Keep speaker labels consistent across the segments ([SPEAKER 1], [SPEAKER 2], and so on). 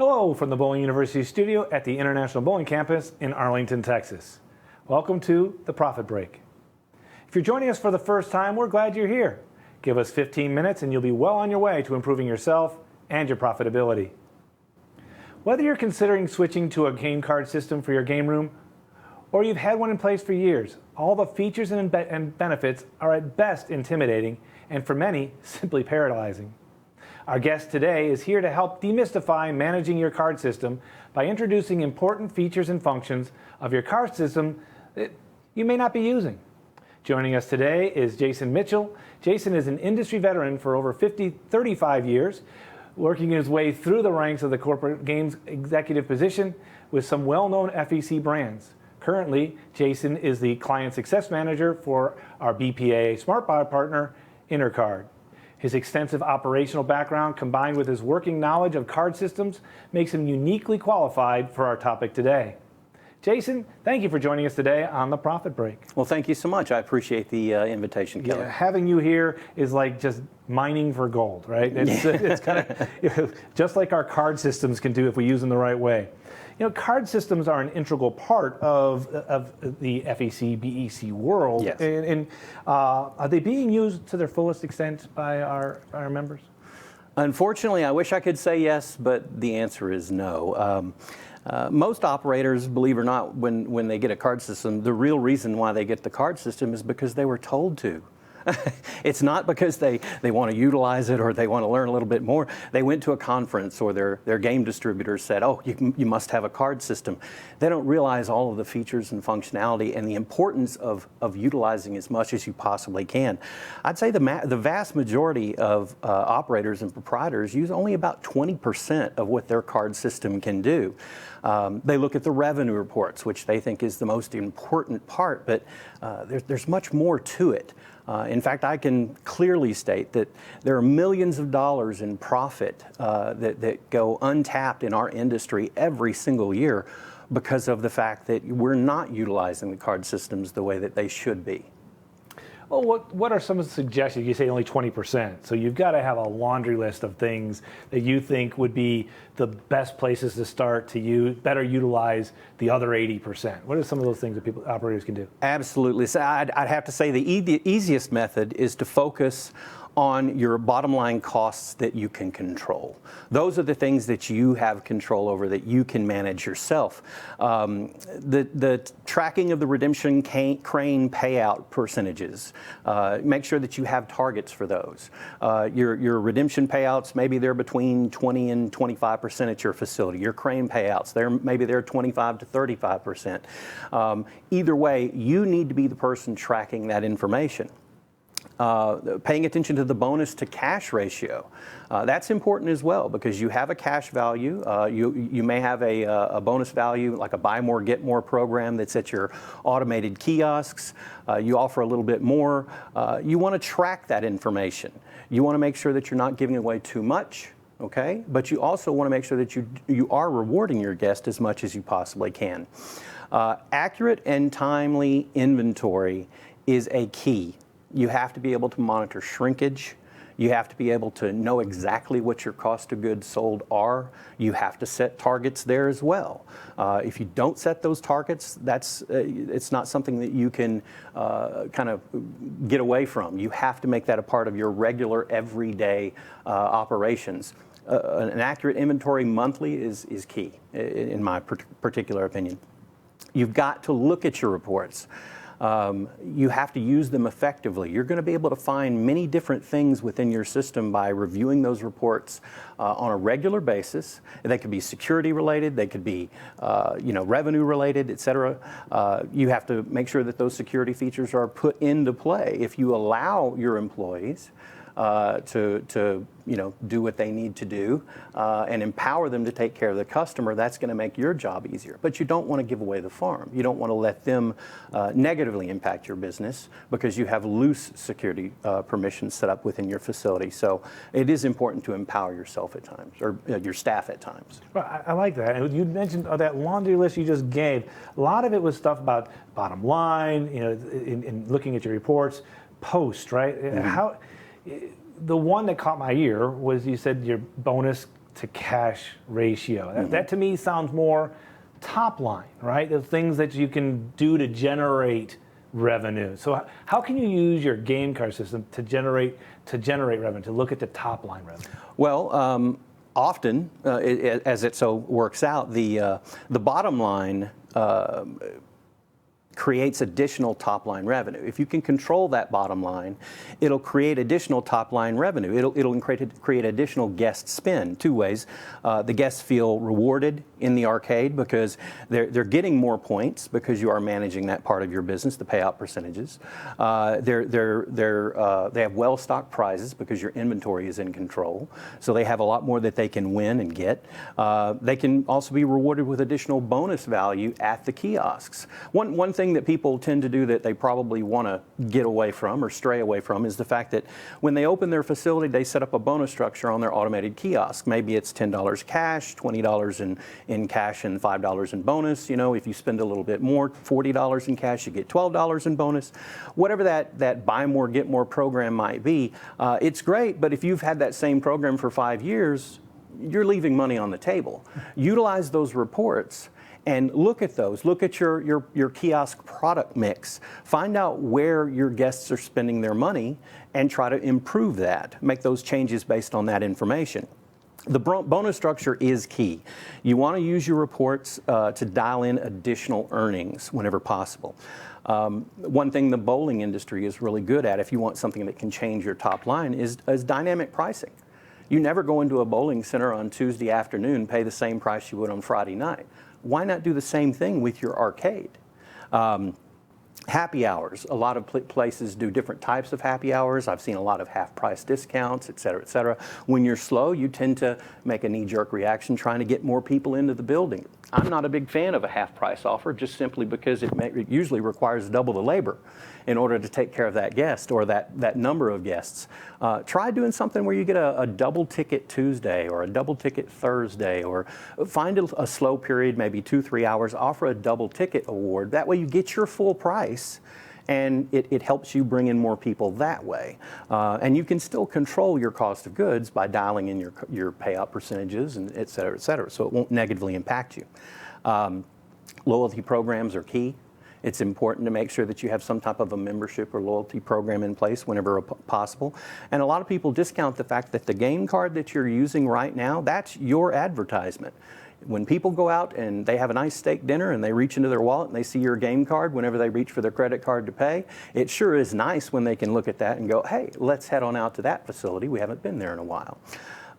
[SPEAKER 1] Hello from the Bowling University studio at the International Bowling Campus in Arlington, Texas. Welcome to The Profit Break. If you're joining us for the first time, we're glad you're here. Give us 15 minutes and you'll be well on your way to improving yourself and your profitability. Whether you're considering switching to a game card system for your game room, or you've had one in place for years, all the features and benefits are at best intimidating, and for many, simply paralyzing. Our guest today is here to help demystify managing your card system by introducing important features and functions of your card system that you may not be using. Joining us today is Jason Mitchell. Jason is an industry veteran for over 35 years, working his way through the ranks of the corporate games executive position with some well-known FEC brands. Currently, Jason is the Client Success Manager for our BPA SmartBuy Partner Intercard. His extensive operational background combined with his working knowledge of card systems makes him uniquely qualified for our topic today. Jason, thank you for joining us today on The Profit Break.
[SPEAKER 2] Well, thank you so much. I appreciate the invitation, Kelly.
[SPEAKER 1] Yeah, having you here is like just mining for gold, right? It's kind of just like our card systems can do if we use them the right way. You know, card systems are an integral part of the FEC, BEC world.
[SPEAKER 2] Yes.
[SPEAKER 1] And are they being used to their fullest extent by our members?
[SPEAKER 2] Unfortunately, I wish I could say yes, but the answer is no. Most operators, believe it or not, when they get a card system, the real reason why they get the card system is because they were told to. It's not because they want to utilize it or they want to learn a little bit more. They went to a conference or their game distributor said, oh, you must have a card system. They don't realize all of the features and functionality and the importance of utilizing as much as you possibly can. I'd say the vast majority of operators and proprietors use only about 20% of what their card system can do. They look at the revenue reports, which they think is the most important part, but there's much more to it. In fact, I can clearly state that there are millions of dollars in profit that go untapped in our industry every single year because of the fact that we're not utilizing the card systems the way that they should be.
[SPEAKER 1] Well, what are some of the suggestions? You say only 20%. So you've got to have a laundry list of things that you think would be the best places to start to better utilize the other 80%. What are some of those things that operators can do?
[SPEAKER 2] Absolutely. So I'd have to say the easiest method is to focus on your bottom line costs that you can control. Those are the things that you have control over, that you can manage yourself. The tracking of the redemption crane payout percentages, make sure that you have targets for those. Your redemption payouts, maybe they're between 20 and 25% at your facility. Your crane payouts, maybe they're 25 to 35%. Either way, you need to be the person tracking that information. Paying attention to the bonus to cash ratio. That's important as well because you have a cash value. You may have a bonus value like a buy more, get more program that's at your automated kiosks. You offer a little bit more. You want to track that information. You want to make sure that you're not giving away too much. Okay, but you also want to make sure that you are rewarding your guest as much as you possibly can. Accurate and timely inventory is a key. You have to be able to monitor shrinkage. You have to be able to know exactly what your cost of goods sold are. You have to set targets there as well. If you don't set those targets, it's not something that you can kind of get away from. You have to make that a part of your regular, everyday operations. An accurate inventory monthly is key, in my particular opinion. You've got to look at your reports. You have to use them effectively. You're going to be able to find many different things within your system by reviewing those reports on a regular basis. They could be security related, they could be revenue related, et cetera. You have to make sure that those security features are put into play. If you allow your employees to do what they need to do and empower them to take care of the customer, that's going to make your job easier. But you don't want to give away the farm. You don't want to let them negatively impact your business because you have loose security permissions set up within your facility. So it is important to empower yourself at times, or your staff at times.
[SPEAKER 1] Well, I like that. And you mentioned that laundry list you just gave. A lot of it was stuff about bottom line, in looking at your reports, post, right? Mm-hmm. The one that caught my ear was you said your bonus to cash ratio. That to me sounds more top line, right? The things that you can do to generate revenue. So how can you use your game card system to generate revenue, to look at the top line revenue?
[SPEAKER 2] Well, often, as it so works out, the bottom line creates additional top-line revenue. If you can control that bottom line, it'll create additional top-line revenue. It'll create additional guest spend two ways. The guests feel rewarded in the arcade because they're getting more points because you are managing that part of your business, the payout percentages. They have well-stocked prizes because your inventory is in control, so they have a lot more that they can win and get. They can also be rewarded with additional bonus value at the kiosks. One thing that people tend to do that they probably want to get away from or stray away from is the fact that when they open their facility, they set up a bonus structure on their automated kiosk. Maybe it's $10 cash, $20 in cash, and $5 in bonus. You know, if you spend a little bit more, $40 in cash, you get $12 in bonus. Whatever that buy more, get more program might be, it's great, but if you've had that same program for 5 years, you're leaving money on the table. Utilize those reports and look at those. Look at your kiosk product mix. Find out where your guests are spending their money and try to improve that. Make those changes based on that information. The bonus structure is key. You want to use your reports to dial in additional earnings whenever possible. One thing the bowling industry is really good at, if you want something that can change your top line, is dynamic pricing. You never go into a bowling center on Tuesday afternoon, pay the same price you would on Friday night. Why not do the same thing with your arcade? Happy hours. A lot of places do different types of happy hours. I've seen a lot of half-price discounts, et cetera, et cetera. When you're slow, you tend to make a knee-jerk reaction trying to get more people into the building. I'm not a big fan of a half-price offer just simply because it usually requires double the labor in order to take care of that guest or that number of guests. Try doing something where you get a double ticket Tuesday or a double ticket Thursday, or find a slow period, maybe 2-3 hours, offer a double ticket award. That way you get your full price and it helps you bring in more people that way. And you can still control your cost of goods by dialing in your payout percentages and et cetera, so it won't negatively impact you. Loyalty programs are key. It's important to make sure that you have some type of a membership or loyalty program in place whenever possible. And a lot of people discount the fact that the game card that you're using right now, that's your advertisement. When people go out and they have a nice steak dinner and they reach into their wallet and they see your game card whenever they reach for their credit card to pay, it sure is nice when they can look at that and go, hey, let's head on out to that facility. We haven't been there in a while.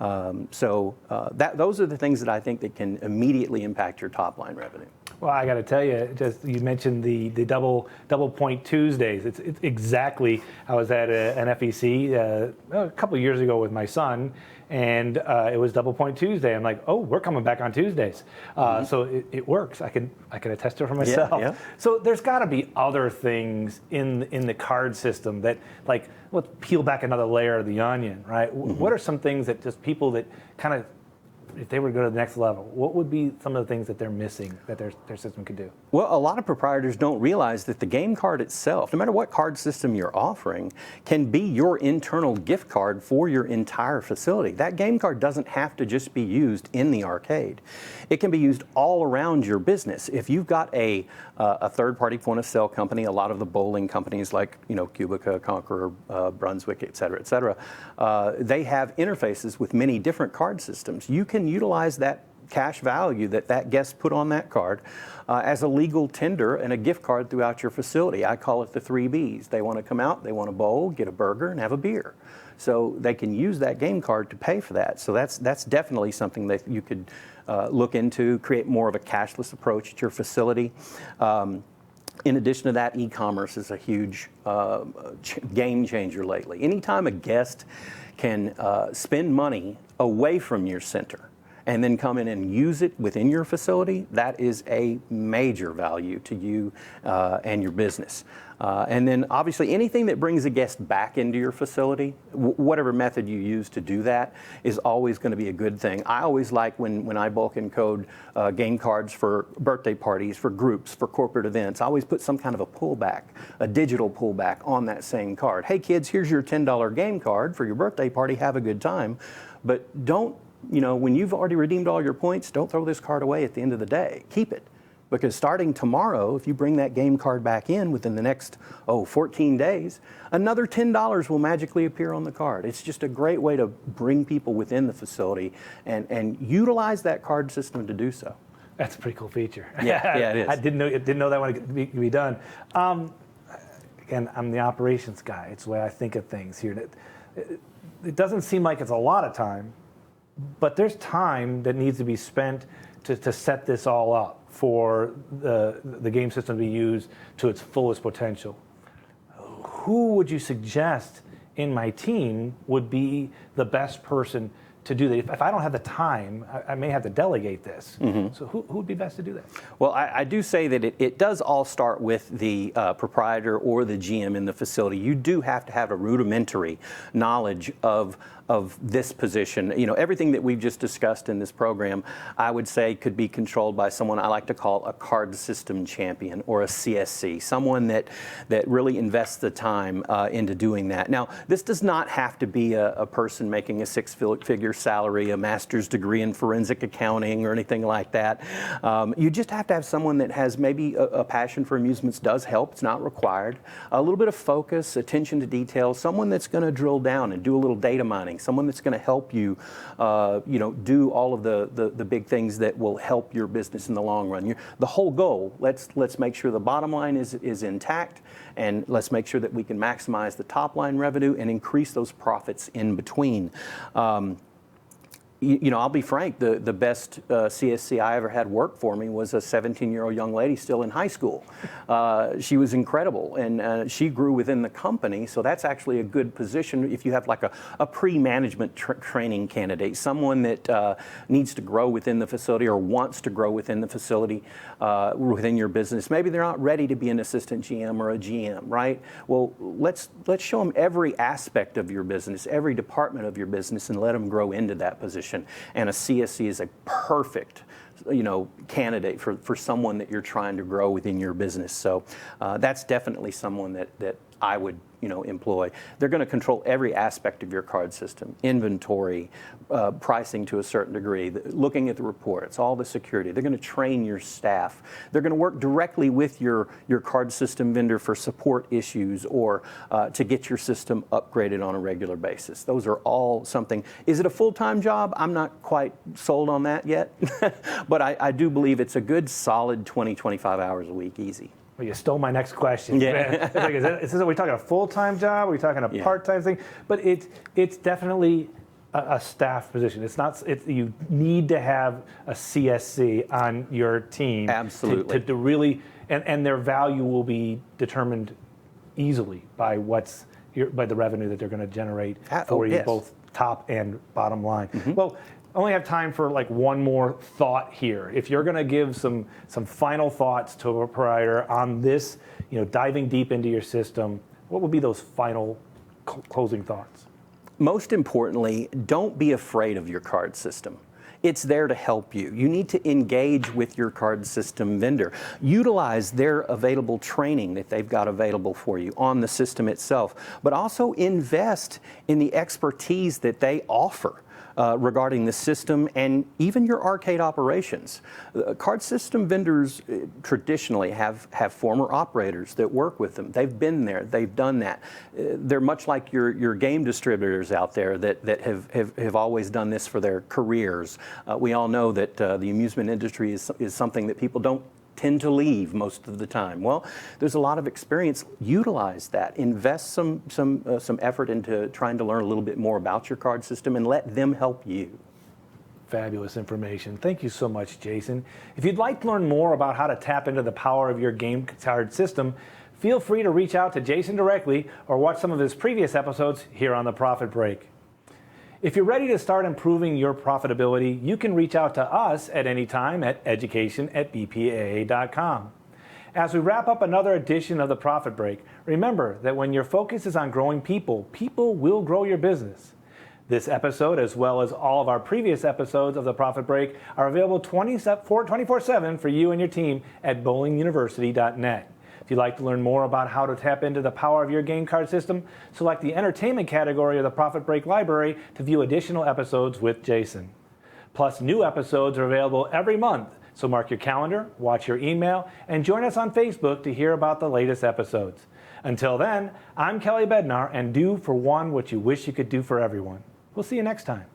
[SPEAKER 2] Those are the things that I think that can immediately impact your top line revenue.
[SPEAKER 1] Well, I got to tell you, you mentioned the double point Tuesdays. It's exactly. I was at an FEC a couple of years ago with my son, and it was double point Tuesday. I'm like, oh, we're coming back on Tuesdays. So it works. I can attest to it for myself.
[SPEAKER 2] Yeah.
[SPEAKER 1] So there's got to be other things in the card system that, like, let's peel back another layer of the onion, right? What are some things that just people that kind of, if they were to go to the next level, what would be some of the things that they're missing that their system could do?
[SPEAKER 2] Well, a lot of proprietors don't realize that the game card itself, no matter what card system you're offering, can be your internal gift card for your entire facility. That game card doesn't have to just be used in the arcade. It can be used all around your business. If you've got a third-party point-of-sale company, a lot of the bowling companies like Cubica, Conqueror, Brunswick, et cetera, they have interfaces with many different card systems. You can utilize that cash value that guest put on that card as a legal tender and a gift card throughout your facility. I call it the 3 Bs. They want to come out, they want to bowl, get a burger, and have a beer. So they can use that game card to pay for that. So that's definitely something that you could look into, create more of a cashless approach at your facility. In addition to that, e-commerce is a huge game changer lately. Anytime a guest can spend money away from your center and then come in and use it within your facility, that is a major value to you and your business. And then obviously anything that brings a guest back into your facility, whatever method you use to do that, is always going to be a good thing. I always like when I bulk encode game cards for birthday parties, for groups, for corporate events, I always put some kind of a pullback, a digital pullback on that same card. Hey kids, here's your $10 game card for your birthday party, have a good time. But don't when you've already redeemed all your points, don't throw this card away at the end of the day. Keep it. Because starting tomorrow, if you bring that game card back in within the next, 14 days, another $10 will magically appear on the card. It's just a great way to bring people within the facility and utilize that card system to do so.
[SPEAKER 1] That's a pretty cool feature.
[SPEAKER 2] Yeah, it is.
[SPEAKER 1] I didn't know that one could be done. Again, I'm the operations guy. It's the way I think of things here. It doesn't seem like it's a lot of time, but there's time that needs to be spent to set this all up for the game system to be used to its fullest potential. Who would you suggest in my team would be the best person to do that? If I don't have the time, I may have to delegate this. So who would be best to do that?
[SPEAKER 2] Well, I do say that it does all start with the proprietor or the GM in the facility. You do have to have a rudimentary knowledge of this position. Everything that we've just discussed in this program, I would say could be controlled by someone I like to call a card system champion or a CSC, someone that really invests the time into doing that. Now, this does not have to be a person making a six-figure salary, a master's degree in forensic accounting or anything like that. You just have to have someone that has maybe a passion for amusements. Does help. It's not required. A little bit of focus, attention to detail, someone that's going to drill down and do a little data mining, someone that's going to help you, do all of the big things that will help your business in the long run. The whole goal, let's make sure the bottom line is intact, and let's make sure that we can maximize the top line revenue and increase those profits in between. I'll be frank, the best CSC I ever had work for me was a 17-year-old young lady still in high school. She was incredible, and she grew within the company, so that's actually a good position if you have like a pre-management training candidate, someone that needs to grow within the facility or wants to grow within the facility, within your business. Maybe they're not ready to be an assistant GM or a GM, right? Well, let's show them every aspect of your business, every department of your business, and let them grow into that position. And a CSC is a perfect, candidate for someone that you're trying to grow within your business. So that's definitely someone that I would, employ. They're going to control every aspect of your card system, inventory, pricing to a certain degree, looking at the reports, all the security. They're going to train your staff. They're going to work directly with your card system vendor for support issues or to get your system upgraded on a regular basis. Those are all something. Is it a full-time job? I'm not quite sold on that yet, but I do believe it's a good solid 20, 25 hours a week, easy.
[SPEAKER 1] Well, you stole my next question.
[SPEAKER 2] Yeah.
[SPEAKER 1] Are we talking a full-time job? Are we talking a part-time thing? But it's definitely a staff position. It's not. You need to have a CSC on your team.
[SPEAKER 2] Absolutely.
[SPEAKER 1] To really, and their value will be determined easily by by the revenue that they're going to generate for you, both top and bottom line. Well, I only have time for like one more thought here. If you're going to give some final thoughts to a proprietor on this, diving deep into your system, what would be those final closing thoughts?
[SPEAKER 2] Most importantly, don't be afraid of your card system. It's there to help you. You need to engage with your card system vendor. Utilize their available training that they've got available for you on the system itself, but also invest in the expertise that they offer. Regarding the system and even your arcade operations. Card system vendors traditionally have former operators that work with them. They've been there, they've done that. They're much like your game distributors out there that have always done this for their careers. We all know that the amusement industry is something that people don't tend to leave most of the time. Well, there's a lot of experience. Utilize that. Invest some effort into trying to learn a little bit more about your card system and let them help you.
[SPEAKER 1] Fabulous information. Thank you so much, Jason. If you'd like to learn more about how to tap into the power of your game card system, feel free to reach out to Jason directly or watch some of his previous episodes here on The Profit Break. If you're ready to start improving your profitability, you can reach out to us at any time at education@bpaa.com. As we wrap up another edition of The Profit Break, remember that when your focus is on growing people, people will grow your business. This episode, as well as all of our previous episodes of The Profit Break, are available 24/7 for you and your team at bowlinguniversity.net. If you'd like to learn more about how to tap into the power of your game card system, select the entertainment category of the Profit Break library to view additional episodes with Jason. Plus, new episodes are available every month, so mark your calendar, watch your email, and join us on Facebook to hear about the latest episodes. Until then, I'm Kelly Bednar, and do for one what you wish you could do for everyone. We'll see you next time.